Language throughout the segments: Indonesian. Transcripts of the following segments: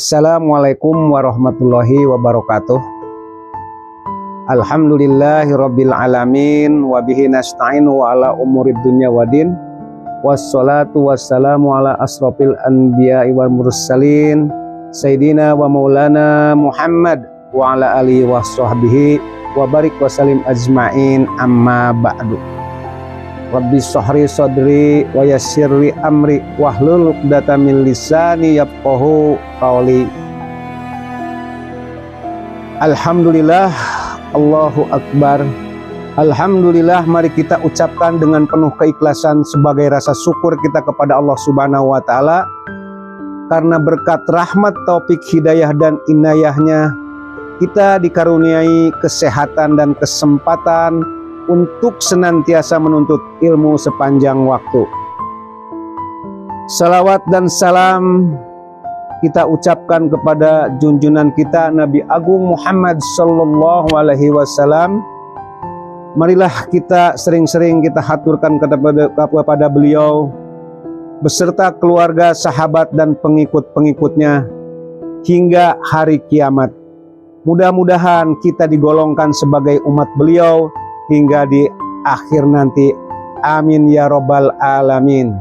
Assalamualaikum warahmatullahi wabarakatuh. Alhamdulillahirabbil alamin wa bihi nasta'inu ala umurid dunya waddin. Wassalatu wassalamu ala asrofil anbiya'i wal mursalin sayyidina wa maulana Muhammad wa ala alihi wa sahbihi wa barik wa salim ajma'in, amma ba'du. Rabbi shrah sadri wa yassirli amri wahlul 'uqdatam min lisani yafqahu qawli. Alhamdulillah, Allahu Akbar. Alhamdulillah, mari kita ucapkan dengan penuh keikhlasan sebagai rasa syukur kita kepada Allah Subhanahu wa taala karena berkat rahmat, taufik, hidayah dan inayahnya kita dikaruniai kesehatan dan kesempatan untuk senantiasa menuntut ilmu sepanjang waktu. Salawat dan salam kita ucapkan kepada junjungan kita Nabi Agung Muhammad sallallahu alaihi wasallam. Marilah kita sering-sering kita haturkan kepada beliau beserta keluarga, sahabat dan pengikut-pengikutnya hingga hari kiamat. Mudah-mudahan kita digolongkan sebagai umat beliau hingga di akhir nanti. Amin ya robbal alamin.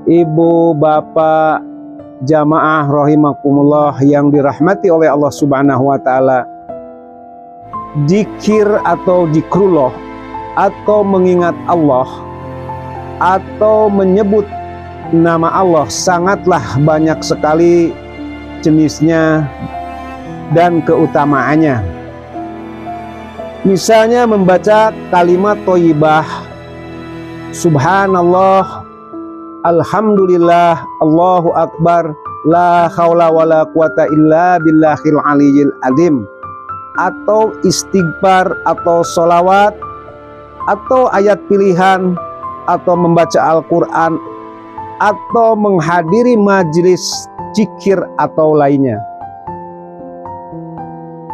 Ibu, bapak, jamaah rahimakumullah yang dirahmati oleh Allah Subhanahu wa taala. Zikir atau zikrullah atau mengingat Allah atau menyebut nama Allah sangatlah banyak sekali jenisnya dan keutamaannya. Misalnya membaca kalimat thayyibah, subhanallah, alhamdulillah, Allahu akbar, la haula wala quwata illa billahil aliyyil azim, atau istighfar atau sholawat atau ayat pilihan atau membaca Al-Quran atau menghadiri majelis zikir atau lainnya.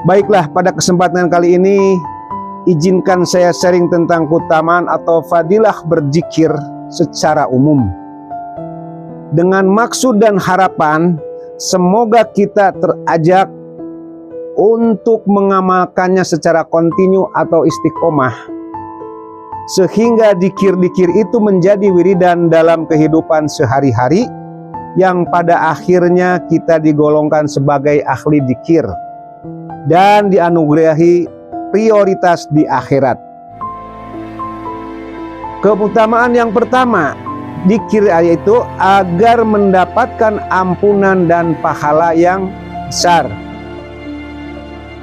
Baiklah, pada kesempatan kali ini izinkan saya sharing tentang keutamaan atau fadilah berzikir secara umum dengan maksud dan harapan semoga kita terajak untuk mengamalkannya secara kontinu atau istiqomah sehingga zikir-zikir itu menjadi wiridan dalam kehidupan sehari-hari yang pada akhirnya kita digolongkan sebagai ahli zikir dan dianugerahi prioritas di akhirat. Keutamaan yang pertama, zikir yaitu agar mendapatkan ampunan dan pahala yang besar.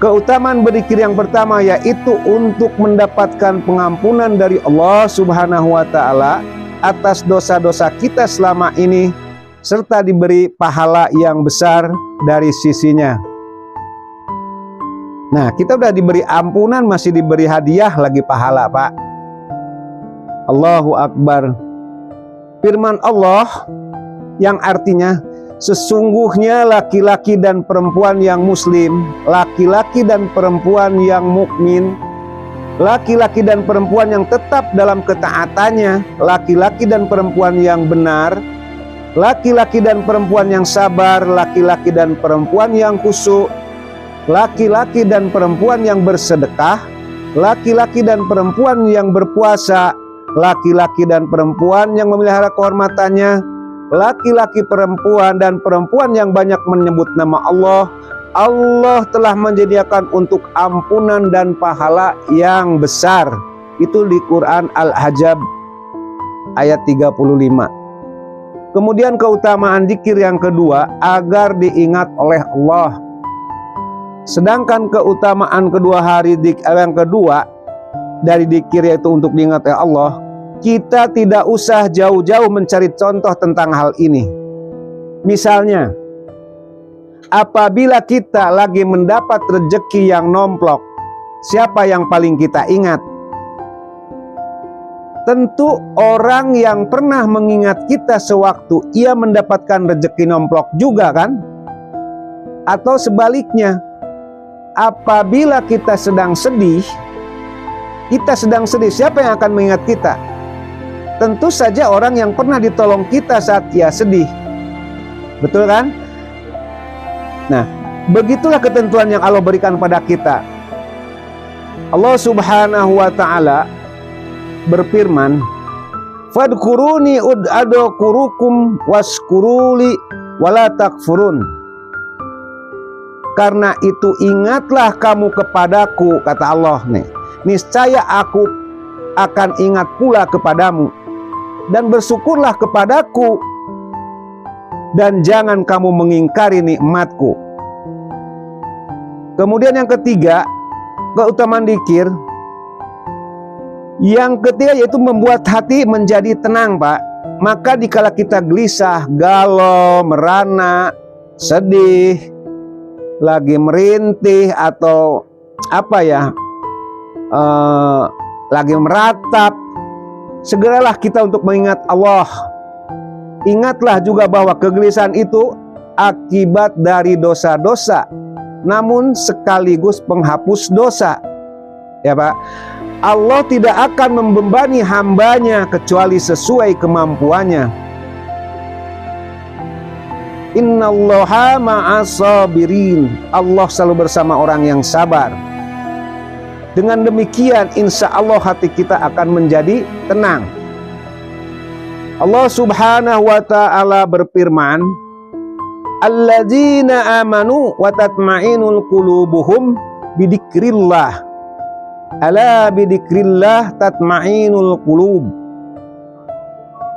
Keutamaan berzikir yang pertama yaitu untuk mendapatkan pengampunan dari Allah Subhanahu wa taala atas dosa-dosa kita selama ini serta diberi pahala yang besar dari sisinya. Nah, kita udah diberi ampunan, masih diberi hadiah lagi pahala, Pak. Allahu Akbar. Firman Allah yang artinya sesungguhnya laki-laki dan perempuan yang muslim, laki-laki dan perempuan yang mukmin, laki-laki dan perempuan yang tetap dalam ketaatannya, laki-laki dan perempuan yang benar, laki-laki dan perempuan yang sabar, laki-laki dan perempuan yang khusyuk, laki-laki dan perempuan yang bersedekah, laki-laki dan perempuan yang berpuasa, laki-laki dan perempuan yang memelihara kehormatannya, laki-laki perempuan dan perempuan yang banyak menyebut nama Allah. Allah telah menyediakan untuk ampunan dan pahala yang besar. Itu di Quran Al-Ahzab ayat 35. Kemudian keutamaan zikir yang kedua, agar diingat oleh Allah. Sedangkan keutamaan yang kedua dari zikir yaitu untuk diingat oleh Allah, kita tidak usah jauh-jauh mencari contoh tentang hal ini. Misalnya, apabila kita lagi mendapat rezeki yang nomplok, siapa yang paling kita ingat? Tentu orang yang pernah mengingat kita sewaktu ia mendapatkan rezeki nomplok juga, kan? Atau sebaliknya, apabila kita sedang sedih, siapa yang akan mengingat kita? Tentu saja orang yang pernah ditolong kita saat ia sedih. Betul kan? Nah, begitulah ketentuan yang Allah berikan pada kita. Allah Subhanahu wa ta'ala berfirman, "Fadkuruni ud'adukurukum waskuruli wala takfurun." Karena itu ingatlah kamu kepadaku, kata Allah nih. Niscaya aku akan ingat pula kepadamu, dan bersyukurlah kepadaku, dan jangan kamu mengingkari nikmatku. Kemudian yang ketiga, keutamaan dzikir. Yang ketiga yaitu membuat hati menjadi tenang, Pak. Maka dikala kita gelisah, galau, merana, sedih, lagi merintih, atau lagi meratap, segeralah kita untuk mengingat Allah. Ingatlah juga bahwa kegelisahan itu akibat dari dosa-dosa, namun sekaligus penghapus dosa. Ya Pak, Allah tidak akan membebani hambanya kecuali sesuai kemampuannya. Innallaha ma'as sabirin. Allah selalu bersama orang yang sabar. Dengan demikian insya Allah hati kita akan menjadi tenang. Allah Subhanahu wa ta'ala berfirman, alladzina amanu wa tatma'inul qulubuhum bidzikrillah. Ala bidzikrillah tatma'inul qulub.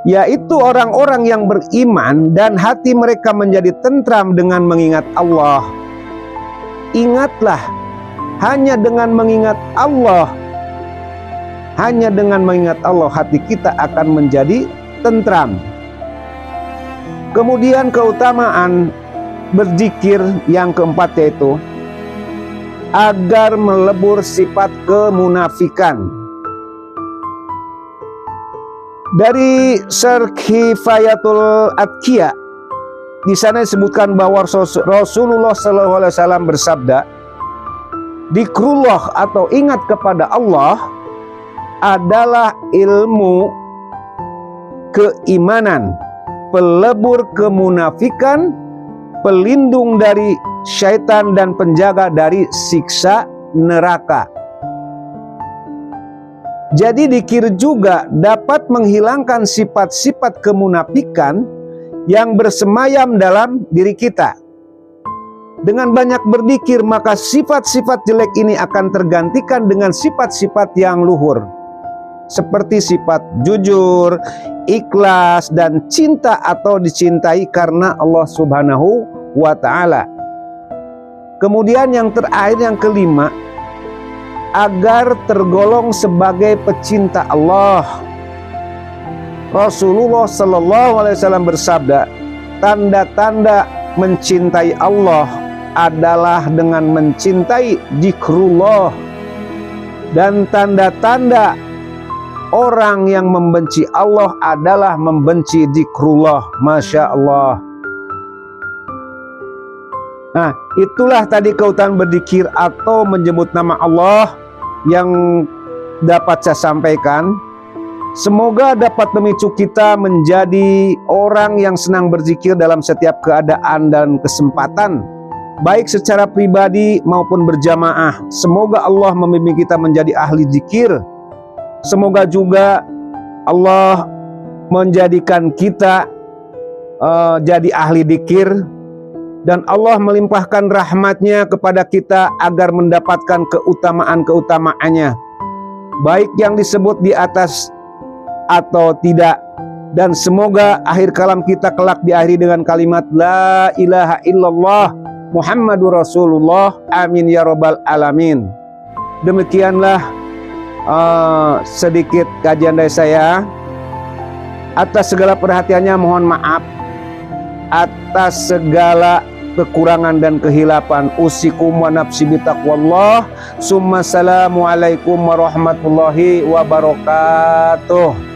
Yaitu orang-orang yang beriman dan hati mereka menjadi tentram dengan mengingat Allah. Ingatlah, hanya dengan mengingat Allah, hati kita akan menjadi tentram. Kemudian keutamaan berzikir yang keempat yaitu agar melebur sifat kemunafikan. Dari Syarh Kifayatul Atqiya, di sana disebutkan bahwa Rasulullah SAW bersabda, "Dzikrullah atau ingat kepada Allah adalah ilmu keimanan, pelebur kemunafikan, pelindung dari syaitan dan penjaga dari siksa neraka." Jadi dzikir juga dapat menghilangkan sifat-sifat kemunafikan yang bersemayam dalam diri kita. Dengan banyak berzikir maka sifat-sifat jelek ini akan tergantikan dengan sifat-sifat yang luhur, seperti sifat jujur, ikhlas, dan cinta atau dicintai karena Allah Subhanahu wa ta'ala. Kemudian yang terakhir, yang kelima, agar tergolong sebagai pecinta Allah. Rasulullah SAW bersabda, tanda-tanda mencintai Allah adalah dengan mencintai dzikrullah, dan tanda-tanda orang yang membenci Allah adalah membenci dzikrullah. Masya Allah. Nah, itulah tadi keutamaan berzikir atau menyebut nama Allah yang dapat saya sampaikan. Semoga dapat memicu kita menjadi orang yang senang berzikir dalam setiap keadaan dan kesempatan, baik secara pribadi maupun berjamaah. Semoga Allah membimbing kita menjadi ahli zikir. Semoga juga Allah menjadikan kita jadi ahli zikir, dan Allah melimpahkan rahmatnya kepada kita agar mendapatkan keutamaan-keutamaannya, baik yang disebut di atas atau tidak. Dan semoga akhir kalam kita kelak diakhiri dengan kalimat La ilaha illallah Muhammadur Rasulullah. Amin ya rabbal alamin. Demikianlah sedikit kajian dari saya. Atas segala perhatiannya mohon maaf. Atas segala kekurangan dan kehilapan, usikum wa nafsi bitaqwallah. Summa assalamualaikum warahmatullahi wabarakatuh.